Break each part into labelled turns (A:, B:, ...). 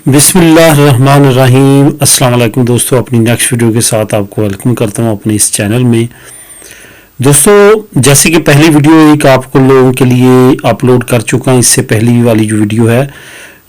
A: بسم اللہ الرحمن الرحیم۔ السلام علیکم دوستو، اپنی نیکسٹ ویڈیو کے ساتھ آپ کو ویلکم کرتا ہوں اپنے اس چینل میں۔ دوستو جیسے کہ پہلی ویڈیو ایک آپ کو لوگوں کے لیے اپلوڈ کر چکا ہوں، اس سے پہلی والی جو ویڈیو ہے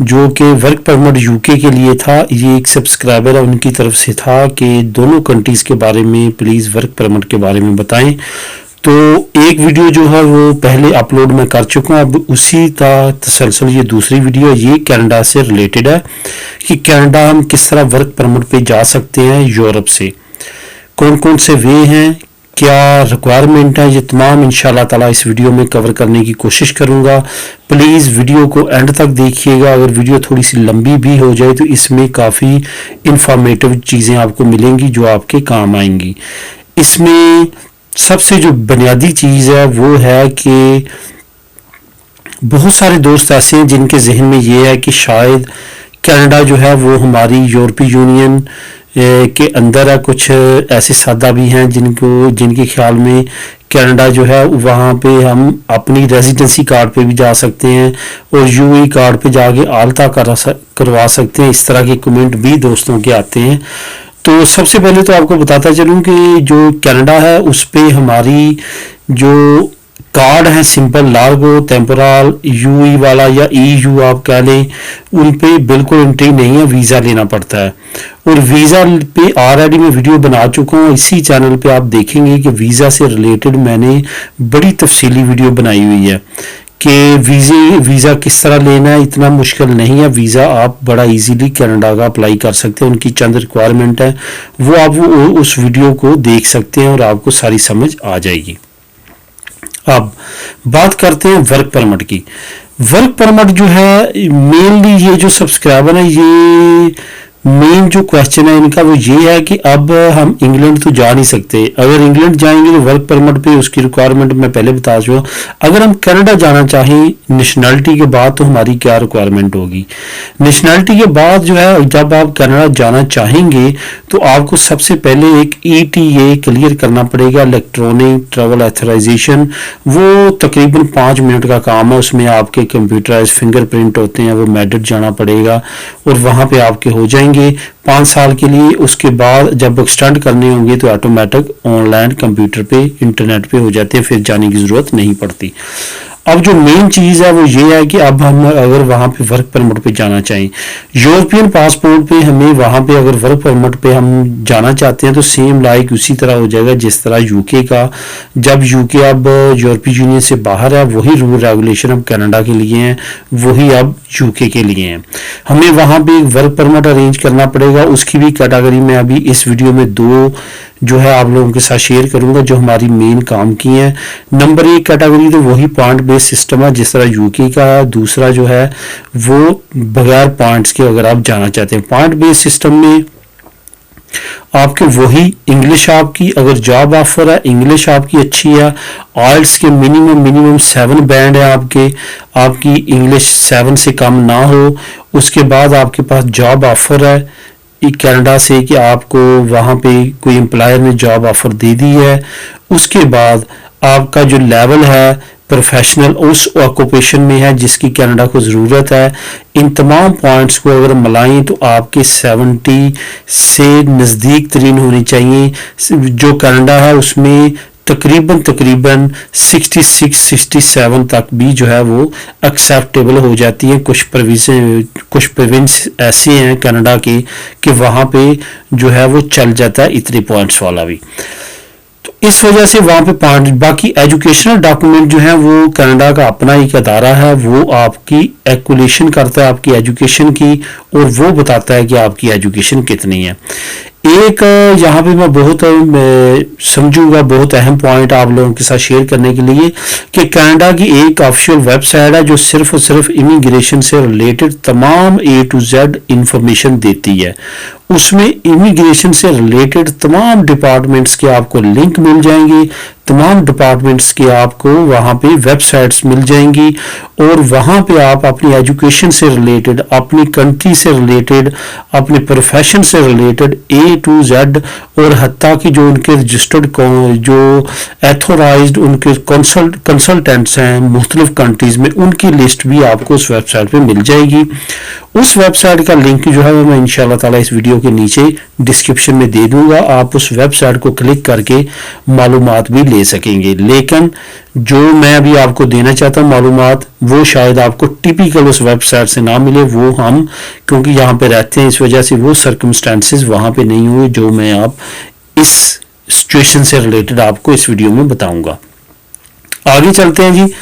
A: جو کہ ورک پرمٹ یو کے لیے تھا، یہ ایک سبسکرائبر ہے ان کی طرف سے تھا کہ دونوں کنٹریز کے بارے میں پلیز ورک پرمٹ کے بارے میں بتائیں۔ تو ایک ویڈیو جو ہے وہ پہلے اپلوڈ میں کر چکا ہوں، اب اسی کا تسلسل یہ دوسری ویڈیو ہے، یہ کینیڈا سے ریلیٹڈ ہے کہ کینیڈا ہم کس طرح ورک پرمٹ پہ جا سکتے ہیں یورپ سے، کون کون سے وے ہیں، کیا ریکوائرمنٹ ہے، یہ تمام انشاءاللہ تعالی اس ویڈیو میں کور کرنے کی کوشش کروں گا۔ پلیز ویڈیو کو اینڈ تک دیکھیے گا، اگر ویڈیو تھوڑی سی لمبی بھی ہو جائے تو اس میں کافی انفارمیٹیو چیزیں آپ کو ملیں گی جو آپ کے کام آئیں گی۔ اس میں سب سے جو بنیادی چیز ہے وہ ہے کہ بہت سارے دوست ایسے ہیں جن کے ذہن میں یہ ہے کہ شاید کینیڈا جو ہے وہ ہماری یورپی یونین کے اندر ہے، کچھ ایسے سادہ بھی ہیں جن کے خیال میں کینیڈا جو ہے وہاں پہ ہم اپنی ریزیڈنسی کارڈ پہ بھی جا سکتے ہیں اور یو ای کارڈ پہ جا کے آلتا کروا سکتے ہیں، اس طرح کے کمنٹ بھی دوستوں کے آتے ہیں۔ تو سب سے پہلے تو آپ کو بتاتا چلوں کہ جو کینیڈا ہے اس پہ ہماری جو کارڈ ہیں simple Largo temporal U E والا یا ای یو آپ کہہ لیں، ان پہ بالکل انٹری نہیں ہے، ویزا لینا پڑتا ہے۔ اور ویزا پہ آلریڈی میں ویڈیو بنا چکا ہوں، اسی چینل پہ آپ دیکھیں گے کہ ویزا سے ریلیٹڈ میں نے بڑی تفصیلی ویڈیو بنائی ہوئی ہے کہ ویزا کس طرح لینا ہے، اتنا مشکل نہیں ہے، ویزا آپ بڑا ایزیلی کینیڈا کا اپلائی کر سکتے ہیں، ان کی چند ریکوائرمنٹ ہے وہ آپ اس ویڈیو کو دیکھ سکتے ہیں اور آپ کو ساری سمجھ آ جائے گی۔ اب بات کرتے ہیں ورک پرمٹ کی۔ ورک پرمٹ جو ہے مینلی یہ جو سبسکرائبر ہیں، یہ مین جو کوشچن ہے ان کا وہ یہ ہے کہ اب ہم انگلینڈ تو جا نہیں سکتے، اگر انگلینڈ جائیں گے تو ورک پرمٹ پہ اس کی ریکوائرمنٹ میں پہلے بتا چکا ہوں۔ اگر ہم کینیڈا جانا چاہیں نیشنلٹی کے بعد تو ہماری کیا ریکوائرمنٹ ہوگی؟ نیشنلٹی کے بعد جو ہے جب آپ کینیڈا جانا چاہیں گے تو آپ کو سب سے پہلے ایک ETA کلیئر کرنا پڑے گا، الیکٹرانک ٹریول ایتھرائزیشن۔ وہ تقریباً 5 منٹ کا کام ہے، اس میں آپ کے کمپیوٹرائز فنگر پرنٹ ہوتے ہیں، وہ میڈٹ جانا پڑے گا اور وہاں پہ آپ کے ہو جائیں گے 5 سال کے لیے۔ اس کے بعد جب ایکسٹینڈ کرنے ہوں گے تو آٹومیٹک آن لائن کمپیوٹر پہ انٹرنیٹ پہ ہو جاتے ہیں، پھر جانے کی ضرورت نہیں پڑتی۔ اب جو مین چیز ہے وہ یہ ہے کہ اب ہم اگر وہاں پہ ورک پرمٹ پہ جانا چاہیں، یورپین پاسپورٹ پہ ہمیں وہاں پہ اگر ورک پرمٹ پہ ہم جانا چاہتے ہیں تو سیم لائک اسی طرح ہو جائے گا جس طرح یو کے کا۔ جب یو کے اب یورپی یونین سے باہر ہے، وہی رول ریگولیشن اب کینیڈا کے لیے ہیں، وہی اب یو کے لیے ہیں۔ ہمیں وہاں پہ ورک پرمٹ ارینج کرنا پڑے گا، اس کی بھی کیٹیگری میں ابھی اس ویڈیو میں 2 جو ہے آپ لوگوں کے ساتھ شیئر کروں گا جو ہماری مین کام کی ہیں۔ نمبر 1 کیٹیگری تو وہی پوائنٹ بیس سسٹم ہے جس طرح یو کے کا ہے، دوسرا جو ہے وہ بغیر پوائنٹس کے اگر آپ جانا چاہتے ہیں۔ پوائنٹ بیس سسٹم میں آپ کے وہی انگلش، آپ کی اگر جاب آفر ہے انگلش آپ کی اچھی ہے، آئلٹس کے منیمم 7 بینڈ ہے آپ کی انگلش 7 سے کم نہ ہو۔ اس کے بعد آپ کے پاس جاب آفر ہے کینیڈا سے کہ آپ کو وہاں پہ کوئی امپلائر نے جاب آفر دے دی ہے، اس کے بعد آپ کا جو لیول ہے پروفیشنل اس آکوپیشن میں ہے جس کی کینیڈا کو ضرورت ہے۔ ان تمام پوائنٹس کو اگر ملائیں تو آپ کے 70 سے نزدیک ترین ہونی چاہیے۔ جو کینیڈا ہے اس میں تقریباً 66-67 تک بھی جو ہے وہ ایکسیپٹیبل ہو جاتی ہیں۔ کچھ پروونس ایسے ہیں کینیڈا کے کہ وہاں پہ جو ہے وہ چل جاتا ہے اتنے پوائنٹس والا بھی، تو اس وجہ سے وہاں پہ پوائنٹ۔ باقی ایجوکیشنل ڈاکومنٹ جو ہیں وہ کینیڈا کا اپنا ایک ادارہ ہے، وہ آپ کی ایکولیشن کرتا ہے آپ کی ایجوکیشن کی اور وہ بتاتا ہے کہ آپ کی ایجوکیشن کتنی ہے۔ ایک یہاں پہ میں بہت سمجھوں گا بہت اہم پوائنٹ آپ لوگوں کے ساتھ شیئر کرنے کے لیے کہ کینیڈا کی ایک آفیشیل ویب سائٹ ہے جو صرف اور صرف امیگریشن سے ریلیٹڈ تمام A to Z انفارمیشن دیتی ہے۔ اس میں امیگریشن سے ریلیٹڈ تمام ڈپارٹمنٹس کے آپ کو لنک مل جائیں گے، تمام ڈپارٹمنٹس کے آپ کو وہاں پہ ویب سائٹس مل جائیں گی اور وہاں پہ آپ اپنی ایجوکیشن سے ریلیٹڈ، اپنی کنٹری سے ریلیٹڈ، اپنے پروفیشن سے ریلیٹڈ A to Z اور حتیٰ کہ جو ان کے رجسٹرڈ جو ایتھورائزڈ ان کے کنسلٹنٹس ہیں مختلف کنٹریز میں، ان کی لسٹ بھی آپ کو اس ویب سائٹ پہ مل جائے گی۔ اس ویب سائٹ کا لنک جو ہے وہ میں انشاءاللہ تعالی اس ویڈیو کے نیچے ڈسکرپشن میں دے دوں گا. آپ اس ویب سائٹ کو کلک کر کے معلومات بھی لے سکیں گے. لیکن جو میں ابھی آپ کو دینا چاہتا ہوں معلومات وہ شاید آپ کو ٹیپیکل اس ویب سائٹ سے نہ ملے. وہ ہم کیونکہ یہاں پہ رہتے ہیں اس وجہ سے وہ سرکمسٹانسز وہاں پہ نہیں ہوئے جو میں آپ اس سچویشن سے ریلیٹڈ آپ کو اس ویڈیو میں بتاؤں گا. آگے چلتے ہیں جی.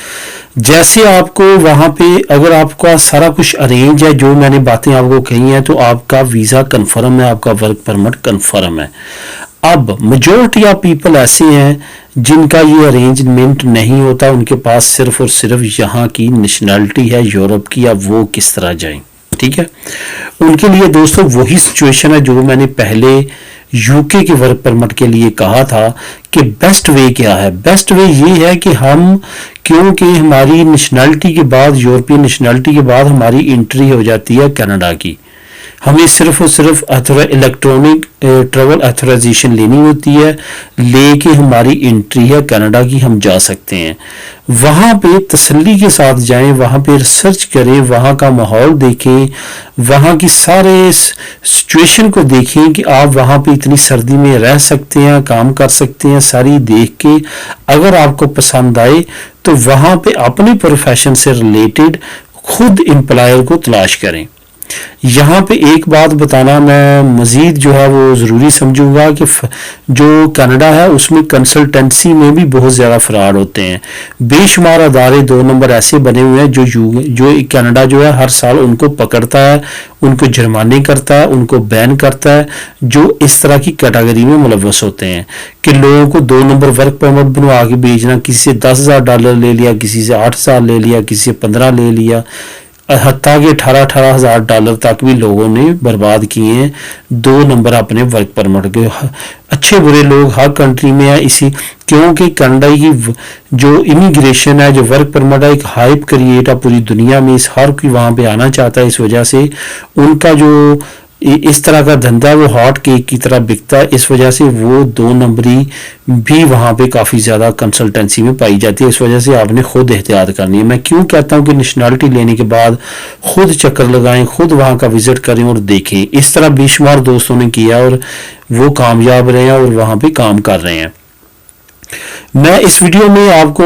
A: جیسے آپ کو وہاں پہ اگر آپ کا سارا کچھ ارینج ہے جو میں نے باتیں آپ کو کہی ہیں تو آپ کا ویزا کنفرم ہے, آپ کا ورک پرمٹ کنفرم ہے. اب میجورٹی آف پیپل ایسے ہیں جن کا یہ ارینجمنٹ نہیں ہوتا, ان کے پاس صرف اور صرف یہاں کی نیشنلٹی ہے یورپ کی, اب وہ کس طرح جائیں. ٹھیک ہے, ان کے لیے دوستو وہی سچویشن ہے جو میں نے پہلے یو کے ورک پرمٹ کے لیے کہا تھا کہ بیسٹ وے کیا ہے. بیسٹ وے یہ ہے کہ ہم کیونکہ ہماری نیشنلٹی کے بعد یورپین نیشنلٹی کے بعد ہماری انٹری ہو جاتی ہے کینیڈا کی, ہمیں صرف اور صرف الیکٹرانک ٹریول ایتھورائزیشن لینی ہوتی ہے, لے کے ہماری انٹری ہے کینیڈا کی, ہم جا سکتے ہیں. وہاں پہ تسلی کے ساتھ جائیں, وہاں پہ ریسرچ کریں, وہاں کا ماحول دیکھیں, وہاں کی سارے سچویشن کو دیکھیں کہ آپ وہاں پہ اتنی سردی میں رہ سکتے ہیں, کام کر سکتے ہیں. ساری دیکھ کے اگر آپ کو پسند آئے تو وہاں پہ اپنے پروفیشن سے ریلیٹڈ خود امپلائر کو تلاش کریں. یہاں پہ ایک بات بتانا میں مزید جو ہے وہ ضروری سمجھوں گا کہ جو کینیڈا ہے اس میں کنسلٹنسی میں بھی بہت زیادہ فراڈ ہوتے ہیں. بے شمار ادارے 2 نمبر ایسے بنے ہوئے ہیں جو کینیڈا جو ہے ہر سال ان کو پکڑتا ہے, ان کو جرمانے کرتا ہے, ان کو بین کرتا ہے, جو اس طرح کی کیٹیگری میں ملوث ہوتے ہیں کہ لوگوں کو 2 نمبر ورک پرمٹ بنوا کے بھیجنا, کسی سے $10,000 لے لیا, کسی سے 8,000 لے لیا, کسی سے 15 لے لیا, حتیٰ کہ $18,000 تک بھی لوگوں نے برباد کیے ہیں 2 نمبر اپنے ورک پرمٹ کے. اچھے برے لوگ ہر کنٹری میں ہیں, اسی کیونکہ کینیڈا کی جو امیگریشن ہے, جو ورک پرمٹ ہے, ایک ہائپ کریٹ ہے پوری دنیا میں, ہر کوئی وہاں پہ آنا چاہتا ہے. اس وجہ سے ان کا جو اس طرح کا دھندا وہ ہاٹ کیک کی طرح بکتا ہے. اس وجہ سے وہ 2 نمبری بھی وہاں پہ کافی زیادہ کنسلٹنسی میں پائی جاتی ہے. اس وجہ سے آپ نے خود احتیاط کرنی ہے. میں کیوں کہتا ہوں کہ نیشنلٹی لینے کے بعد خود چکر لگائیں, خود وہاں کا وزٹ کریں اور دیکھیں. اس طرح بے شمار دوستوں نے کیا اور وہ کامیاب رہے ہیں اور وہاں پہ کام کر رہے ہیں. میں اس ویڈیو میں آپ کو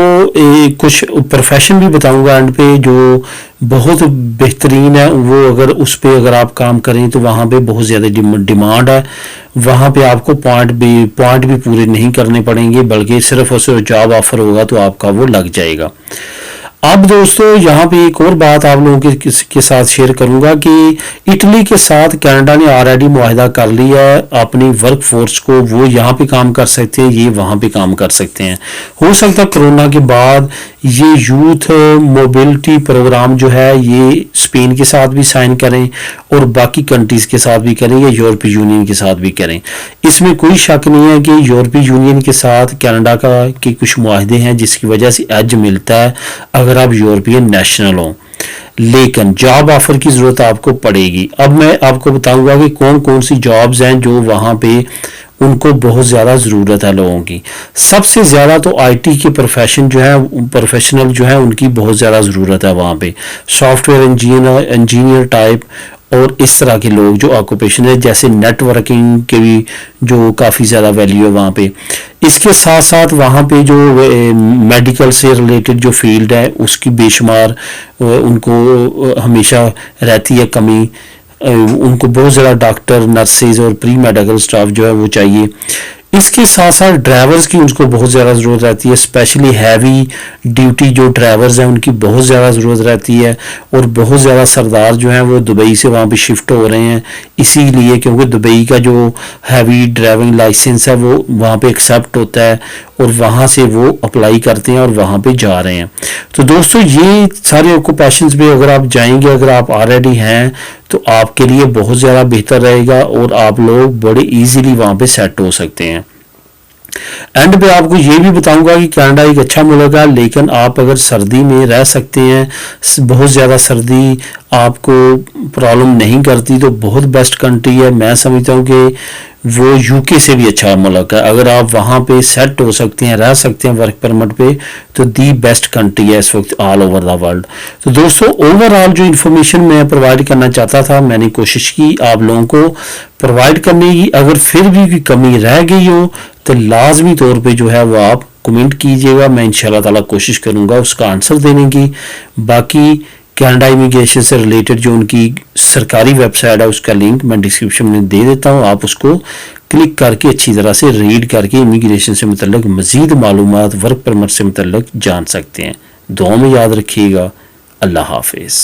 A: کچھ پروفیشن بھی بتاؤں گا اینڈ پہ جو بہت بہترین ہے. وہ اگر آپ کام کریں تو وہاں پہ بہت زیادہ ڈیمانڈ ہے. وہاں پہ آپ کو پوائنٹ بھی پورے نہیں کرنے پڑیں گے, بلکہ صرف اور صرف جاب آفر ہوگا تو آپ کا وہ لگ جائے گا. اب دوستو یہاں پہ ایک اور بات آپ لوگوں کے ساتھ شیئر کروں گا کہ اٹلی کے ساتھ کینیڈا نے آلریڈی معاہدہ کر لیا ہے اپنی ورک فورس کو, وہ یہاں پہ کام کر سکتے ہیں, یہ وہاں پہ کام کر سکتے ہیں. ہو سکتا ہے کرونا کے بعد یہ یوتھ موبلٹی پروگرام جو ہے یہ اسپین کے ساتھ بھی سائن کریں اور باقی کنٹریز کے ساتھ بھی کریں یا یورپی یونین کے ساتھ بھی کریں. اس میں کوئی شک نہیں ہے کہ یورپی یونین کے ساتھ کینیڈا کے کچھ معاہدے ہیں جس کی وجہ سے ایج ملتا ہے اگر آپ یورپین نیشنل ہوں, لیکن جاب آفر کی ضرورت آپ کو پڑے گی. اب میں آپ کو بتاؤں گا کہ کون سی جابز ہیں جو وہاں پہ ان کو بہت زیادہ ضرورت ہے لوگوں کی. سب سے زیادہ تو آئی ٹی کے پروفیشنل جو ہیں ان کی بہت زیادہ ضرورت ہے وہاں پہ. سافٹ ویئر انجینئر ٹائپ اور اس طرح کے لوگ جو آکوپیشن ہے, جیسے نیٹ ورکنگ کے بھی جو کافی زیادہ ویلیو ہے وہاں پہ. اس کے ساتھ ساتھ وہاں پہ جو میڈیکل سے ریلیٹڈ جو فیلڈ ہے اس کی بے شمار ان کو ہمیشہ رہتی ہے کمی. ان کو بہت زیادہ ڈاکٹر, نرسز اور پری میڈیکل سٹاف جو ہے وہ چاہیے. اس کے ساتھ ساتھ ڈرائیورز کی ان کو بہت زیادہ ضرورت رہتی ہے, اسپیشلی ہیوی ڈیوٹی جو ڈرائیورز ہیں ان کی بہت زیادہ ضرورت رہتی ہے. اور بہت زیادہ سردار جو ہیں وہ دبئی سے وہاں پہ شفٹ ہو رہے ہیں اسی لیے کیونکہ دبئی کا جو ہیوی ڈرائیونگ لائسنس ہے وہ وہاں پہ ایکسیپٹ ہوتا ہے اور وہاں سے وہ اپلائی کرتے ہیں اور وہاں پہ جا رہے ہیں. تو دوستو یہ سارے آکوپیشنز پہ اگر آپ جائیں گے, اگر آپ آلریڈی ہیں تو آپ کے لیے بہت زیادہ بہتر رہے گا اور آپ لوگ بڑے ایزیلی وہاں پہ سیٹ ہو سکتے ہیں. اینڈ پہ آپ کو یہ بھی بتاؤں گا کہ کینیڈا ایک اچھا ملک ہے، لیکن آپ اگر سردی میں رہ سکتے ہیں، بہت زیادہ سردی آپ کو پرابلم نہیں کرتی، تو بہت بیسٹ کنٹری ہے. میں سمجھتا ہوں کہ وہ یو کے سے بھی اچھا ملک ہے. اگر آپ وہاں پہ سیٹ ہو سکتے ہیں، رہ سکتے ہیں ورک پرمٹ پہ، تو دی بیسٹ کنٹری ہے اس وقت آل اوور دا ورلڈ. تو دوستو اوور آل جو انفارمیشن میں پرووائڈ کرنا چاہتا تھا، میں نے کوشش کی آپ لوگوں کو پرووائڈ کرنے کی. اگر پھر بھی کوئی کمی رہ گئی ہو تو لازمی طور پہ جو ہے وہ آپ کمنٹ کیجئے گا، میں انشاءاللہ تعالیٰ کوشش کروں گا اس کا آنسر دینے کی. باقی کینیڈا امیگریشن سے ریلیٹڈ جو ان کی سرکاری ویب سائٹ ہے، اس کا لنک میں ڈسکرپشن میں دے دیتا ہوں، آپ اس کو کلک کر کے اچھی طرح سے ریڈ کر کے امیگریشن سے متعلق مزید معلومات، ورک پرمٹ سے متعلق جان سکتے ہیں. دعاؤں میں یاد رکھیے گا. اللہ حافظ.